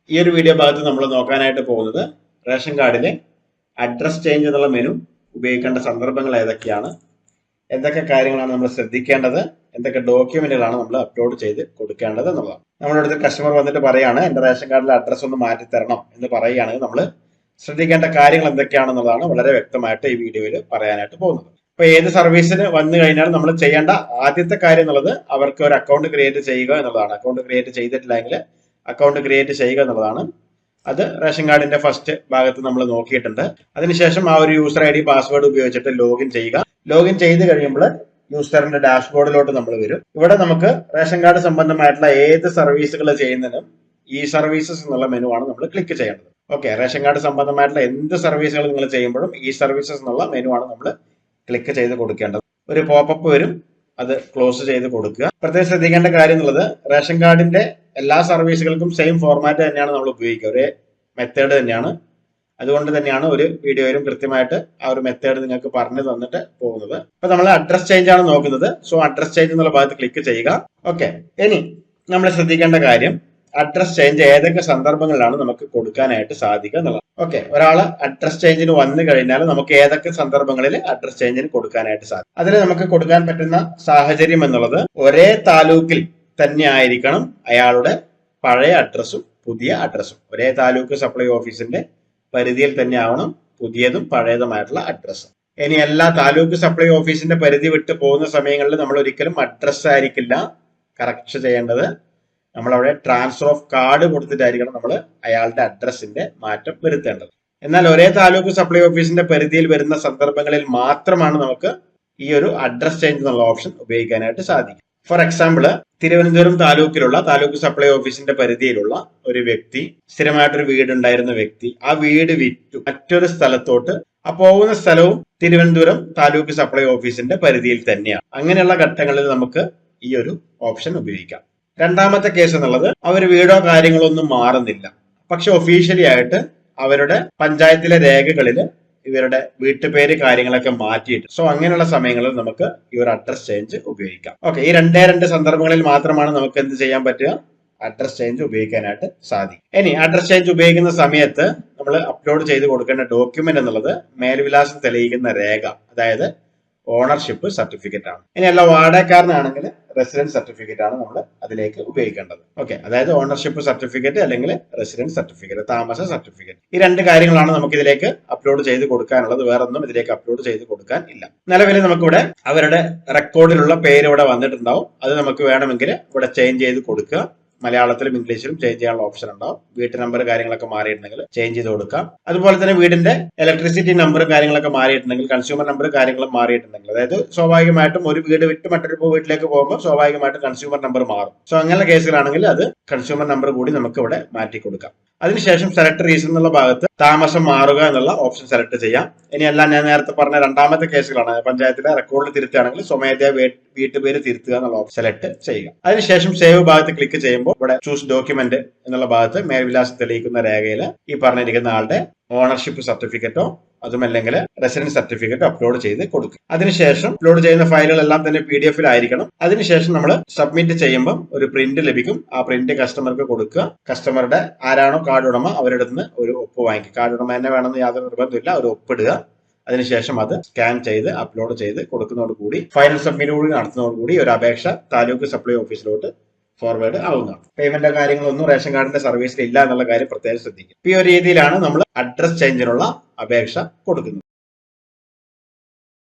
ഈ ഒരു വീഡിയോ ഭാഗത്ത് നമ്മൾ നോക്കാനായിട്ട് പോകുന്നത് റേഷൻ കാർഡിലെ അഡ്രസ് ചേഞ്ച് എന്നുള്ള മെനു ഉപയോഗിക്കേണ്ട സന്ദർഭങ്ങൾ ഏതൊക്കെയാണ്, എന്തൊക്കെ കാര്യങ്ങളാണ് നമ്മൾ ശ്രദ്ധിക്കേണ്ടത്, എന്തൊക്കെ ഡോക്യുമെന്റുകളാണ് നമ്മൾ അപ്ലോഡ് ചെയ്ത് കൊടുക്കേണ്ടത് എന്നുള്ളതാണ്. നമ്മുടെ അടുത്ത് കസ്റ്റമർ വന്നിട്ട് പറയാണ് എന്റെ റേഷൻ കാർഡിലെ അഡ്രസ് ഒന്ന് മാറ്റി തരണം എന്ന് പറയുകയാണെങ്കിൽ നമ്മൾ ശ്രദ്ധിക്കേണ്ട കാര്യങ്ങൾ എന്തൊക്കെയാണെന്നുള്ളതാണ് വളരെ വ്യക്തമായിട്ട് ഈ വീഡിയോയിൽ പറയാനായിട്ട് പോകുന്നത്. ഇപ്പൊ ഏത് സർവീസിന് വന്നു കഴിഞ്ഞാൽ നമ്മൾ ചെയ്യേണ്ട ആദ്യത്തെ കാര്യം എന്നുള്ളത് അവർക്ക് ഒരു അക്കൗണ്ട് ക്രിയേറ്റ് ചെയ്യുക എന്നുള്ളതാണ്. അക്കൗണ്ട് ക്രിയേറ്റ് ചെയ്തിട്ടില്ലെങ്കിൽ അക്കൗണ്ട് ക്രിയേറ്റ് ചെയ്യുക എന്നുള്ളതാണ്. അത് റേഷൻ കാർഡിന്റെ ഫസ്റ്റ് ഭാഗത്ത് നമ്മൾ നോക്കിയിട്ടുണ്ട്. അതിനുശേഷം ആ ഒരു യൂസർ ഐ ഡി പാസ്വേഡ് ഉപയോഗിച്ചിട്ട് ലോഗിൻ ചെയ്യുക. ലോഗിൻ ചെയ്ത് കഴിയുമ്പോൾ യൂസറിന്റെ ഡാഷ്ബോർഡിലോട്ട് നമ്മൾ വരും. ഇവിടെ നമുക്ക് റേഷൻ കാർഡ് സംബന്ധമായിട്ടുള്ള ഏത് സർവീസുകൾ ചെയ്യുന്നതിനും ഈ സർവീസസ് എന്നുള്ള മെനു ആണ് നമ്മൾ ക്ലിക്ക് ചെയ്യേണ്ടത്. ഓക്കെ, റേഷൻ കാർഡ് സംബന്ധമായിട്ടുള്ള എന്ത് സർവീസുകൾ നിങ്ങൾ ചെയ്യുമ്പോഴും ഈ സർവീസസ് എന്നുള്ള മെനു ആണ് നമ്മൾ ക്ലിക്ക് ചെയ്ത് കൊടുക്കേണ്ടത്. ഒരു പോപ്പപ്പ് വരും, അത് ക്ലോസ് ചെയ്ത് കൊടുക്കുക. പ്രത്യേകം ശ്രദ്ധിക്കേണ്ട കാര്യം എന്നുള്ളത് റേഷൻ കാർഡിന്റെ എല്ലാ സർവീസുകൾക്കും സെയിം ഫോർമാറ്റ് തന്നെയാണ് നമ്മൾ ഉപയോഗിക്കുക, ഒരേ മെത്തേഡ് തന്നെയാണ്. അതുകൊണ്ട് തന്നെയാണ് ഒരു വീഡിയോയിലും കൃത്യമായിട്ട് ആ ഒരു മെത്തേഡ് നിങ്ങൾക്ക് പറഞ്ഞു തന്നിട്ട് പോകുന്നത്. അപ്പൊ നമ്മൾ അഡ്രസ് ചേഞ്ച് ആണ് നോക്കുന്നത്. സോ അഡ്രസ് ചേഞ്ച് എന്നുള്ള ഭാഗത്ത് ക്ലിക്ക് ചെയ്യുക. ഓക്കെ, ഇനി നമ്മൾ ശ്രദ്ധിക്കേണ്ട കാര്യം അഡ്രസ് ചേഞ്ച് ഏതൊക്കെ സന്ദർഭങ്ങളിലാണ് നമുക്ക് കൊടുക്കാനായിട്ട് സാധിക്കുക എന്നുള്ളത്. ഓക്കെ, ഒരാള് അഡ്രസ് ചേഞ്ചിന് വന്നു കഴിഞ്ഞാൽ നമുക്ക് ഏതൊക്കെ സന്ദർഭങ്ങളിൽ അഡ്രസ് ചേഞ്ചിന് കൊടുക്കാനായിട്ട് സാധിക്കും. അതിൽ നമുക്ക് കൊടുക്കാൻ പറ്റുന്ന സാഹചര്യം എന്നുള്ളത് ഒരേ താലൂക്കിൽ തന്നെ ആയിരിക്കണം അയാളുടെ പഴയ അഡ്രസ്സും പുതിയ അഡ്രസ്സും. ഒരേ താലൂക്ക് സപ്ലൈ ഓഫീസിന്റെ പരിധിയിൽ തന്നെ ആവണം പുതിയതും പഴയതുമായിട്ടുള്ള അഡ്രസ്സ്. ഇനി എല്ലാ താലൂക്ക് സപ്ലൈ ഓഫീസിന്റെ പരിധി വിട്ട് പോകുന്ന സമയങ്ങളിൽ നമ്മൾ ഒരിക്കലും അഡ്രസ് ആയിരിക്കില്ല കറക്റ്റ് ചെയ്യേണ്ടത്. നമ്മളവിടെ ട്രാൻസ്ഫർ ഓഫ് കാർഡ് കൊടുത്തിട്ടായിരിക്കണം നമ്മൾ അയാളുടെ അഡ്രസ്സിന്റെ മാറ്റം വരുത്തേണ്ടത്. എന്നാൽ ഒരേ താലൂക്ക് സപ്ലൈ ഓഫീസിന്റെ പരിധിയിൽ വരുന്ന സന്ദർഭങ്ങളിൽ മാത്രമാണ് നമുക്ക് ഈ ഒരു അഡ്രസ് ചേഞ്ച് എന്നുള്ള ഓപ്ഷൻ ഉപയോഗിക്കാനായിട്ട് സാധിക്കും. ഫോർ എക്സാമ്പിൾ, തിരുവനന്തപുരം താലൂക്കിലുള്ള താലൂക്ക് സപ്ലൈ ഓഫീസിന്റെ പരിധിയിലുള്ള ഒരു വ്യക്തി, സ്ഥിരമായിട്ടൊരു വീടുണ്ടായിരുന്ന വ്യക്തി, ആ വീട് വിറ്റു മറ്റൊരു സ്ഥലത്തോട്ട്, ആ പോകുന്ന സ്ഥലവും തിരുവനന്തപുരം താലൂക്ക് സപ്ലൈ ഓഫീസിന്റെ പരിധിയിൽ തന്നെയാണ്. അങ്ങനെയുള്ള ഘട്ടങ്ങളിൽ നമുക്ക് ഈ ഒരു ഓപ്ഷൻ ഉപയോഗിക്കാം. രണ്ടാമത്തെ കേസ് എന്നുള്ളത് അവർ വീടോ കാര്യങ്ങളോ ഒന്നും മാറുന്നില്ല, പക്ഷെ ഒഫീഷ്യലി ആയിട്ട് അവരുടെ പഞ്ചായത്തിലെ രേഖകളിൽ ഇവരുടെ വീട്ടുപേര് കാര്യങ്ങളൊക്കെ മാറ്റിയിട്ട്, സോ അങ്ങനെയുള്ള സമയങ്ങളിൽ നമുക്ക് ഈ ഒരു അഡ്രസ് ചേഞ്ച് ഉപയോഗിക്കാം. ഓക്കെ, ഈ രണ്ട് സന്ദർഭങ്ങളിൽ മാത്രമാണ് നമുക്ക് എന്ത് ചെയ്യാൻ പറ്റുക, അഡ്രസ് ചേഞ്ച് ഉപയോഗിക്കാനായിട്ട് സാധിക്കും. ഇനി അഡ്രസ് ചേഞ്ച് ഉപയോഗിക്കുന്ന സമയത്ത് നമ്മൾ അപ്ലോഡ് ചെയ്ത് കൊടുക്കേണ്ട ഡോക്യുമെന്റ് എന്നുള്ളത് മേൽവിലാസം തെളിയിക്കുന്ന രേഖ, അതായത് ഓണർഷിപ്പ് സർട്ടിഫിക്കറ്റ് ആണ്. ഇനി അല്ല വാടകക്കാരനാണെങ്കിൽ റെസിഡൻസ് സർട്ടിഫിക്കറ്റ് ആണ് നമ്മൾ അതിലേക്ക് ഉപയോഗിക്കേണ്ടത്. ഓക്കെ, അതായത് ഓണർഷിപ്പ് സർട്ടിഫിക്കറ്റ് അല്ലെങ്കിൽ റെസിഡൻസ് സർട്ടിഫിക്കറ്റ്, താമസ സർട്ടിഫിക്കറ്റ്. ഈ രണ്ട് കാര്യങ്ങളാണ് നമുക്ക് ഇതിലേക്ക് അപ്ലോഡ് ചെയ്ത് കൊടുക്കാനുള്ളത്. വേറൊന്നും ഇതിലേക്ക് അപ്ലോഡ് ചെയ്ത് കൊടുക്കാൻ ഇല്ല. നിലവിൽ നമുക്കിവിടെ അവരുടെ റെക്കോർഡിലുള്ള പേര് ഇവിടെ വന്നിട്ടുണ്ടാവും. അത് നമുക്ക് വേണമെങ്കിൽ ഇവിടെ ചേഞ്ച് ചെയ്ത് കൊടുക്കുക. മലയാളത്തിലും ഇംഗ്ലീഷിലും ചേഞ്ച് ചെയ്യാനുള്ള ഓപ്ഷൻ ഉണ്ടാവും. വീട്ട് നമ്പർ കാര്യങ്ങളൊക്കെ മാറിയിട്ടുണ്ടെങ്കിൽ ചേഞ്ച് ചെയ്ത് കൊടുക്കാം. അതുപോലെ തന്നെ വീടിന്റെ ഇലക്ട്രിസിറ്റി നമ്പർ കാര്യങ്ങളൊക്കെ മാറിയിട്ടുണ്ടെങ്കിൽ, കൺസ്യൂമർ നമ്പർ കാര്യങ്ങളും മാറിയിട്ടുണ്ടെങ്കിൽ, അതായത് സ്വാഭാവികമായിട്ടും ഒരു വീട് വിട്ട് മറ്റൊരു വീട്ടിലേക്ക് പോകുമ്പോൾ സ്വാഭാവികമായിട്ടും കൺസ്യൂമർ നമ്പർ മാറും. സോ അങ്ങനെയുള്ള കേസുകളാണെങ്കിൽ അത് കൺസ്യൂമർ നമ്പർ കൂടി നമുക്ക് ഇവിടെ മാറ്റി കൊടുക്കാം. അതിനുശേഷം സെലക്ട് റീസൺ എന്നുള്ള ഭാഗത്ത് താമസം മാറുക എന്നുള്ള ഓപ്ഷൻ സെലക്ട് ചെയ്യാം. ഇനിയെല്ലാം ഞാൻ നേരത്തെ പറഞ്ഞ രണ്ടാമത്തെ കേസുകളാണ്. പഞ്ചായത്തിലെ റെക്കോർഡിൽ തിരുത്തുകയാണെങ്കിൽ സ്വമേധയാ വീട്ടുപേര് തിരുത്തുക എന്നുള്ള ഓപ്ഷൻ സെലക്ട് ചെയ്യുക. അതിനുശേഷം സേവ് ഭാഗത്ത് ക്ലിക്ക് ചെയ്യുമ്പോൾ ഇവിടെ ചൂസ് ഡോക്യുമെന്റ് എന്നുള്ള ഭാഗത്ത് മേൽവിലാസം തെളിയിക്കുന്ന രേഖയിൽ ഈ പറഞ്ഞിരിക്കുന്ന ആളുടെ ഓണർഷിപ്പ് സർട്ടിഫിക്കറ്റോ അതുമല്ലെങ്കിൽ റെസിഡൻസ് സർട്ടിഫിക്കറ്റ് അപ്ലോഡ് ചെയ്ത് കൊടുക്കും. അതിനുശേഷം അപ്ലോഡ് ചെയ്യുന്ന ഫയലുകളെല്ലാം തന്നെ PDF ആയിരിക്കണം. അതിനുശേഷം നമ്മൾ സബ്മിറ്റ് ചെയ്യുമ്പോൾ ഒരു പ്രിന്റ് ലഭിക്കും. ആ പ്രിന്റ് കസ്റ്റമർക്ക് കൊടുക്കുക. കസ്റ്റമറുടെ ആരാണോ കാർഡ് ഉടമ അവരുടെ നിന്ന് ഒരു ഒപ്പ് വാങ്ങിക്കുക. കാർഡ് ഉടമ തന്നെ വേണമെന്ന് യാതൊരു നിർബന്ധമില്ല, ഒരു ഒപ്പിടുക. അതിനുശേഷം അത് സ്കാൻ ചെയ്ത് അപ്ലോഡ് ചെയ്ത് കൊടുക്കുന്നതോടുകൂടി ഫൈനൽ സബ്മിറ്റ് കൂടി നടത്തുന്നതോടുകൂടി ഒരു അപേക്ഷ താലൂക്ക് സപ്ലൈ ഓഫീസിലോട്ട് ഫോർവേഡ് ആവുന്നതാണ്. പേയ്മെന്റ് കാര്യങ്ങളൊന്നും റേഷൻ കാർഡിന്റെ സർവീസിൽ ഇല്ല എന്നുള്ള കാര്യം പ്രത്യേകം ശ്രദ്ധിക്കും. ഈ ഒരു രീതിയിലാണ് നമ്മൾ അഡ്രസ് ചേഞ്ചിനുള്ള അപേക്ഷ കൊടുക്കുന്നത്.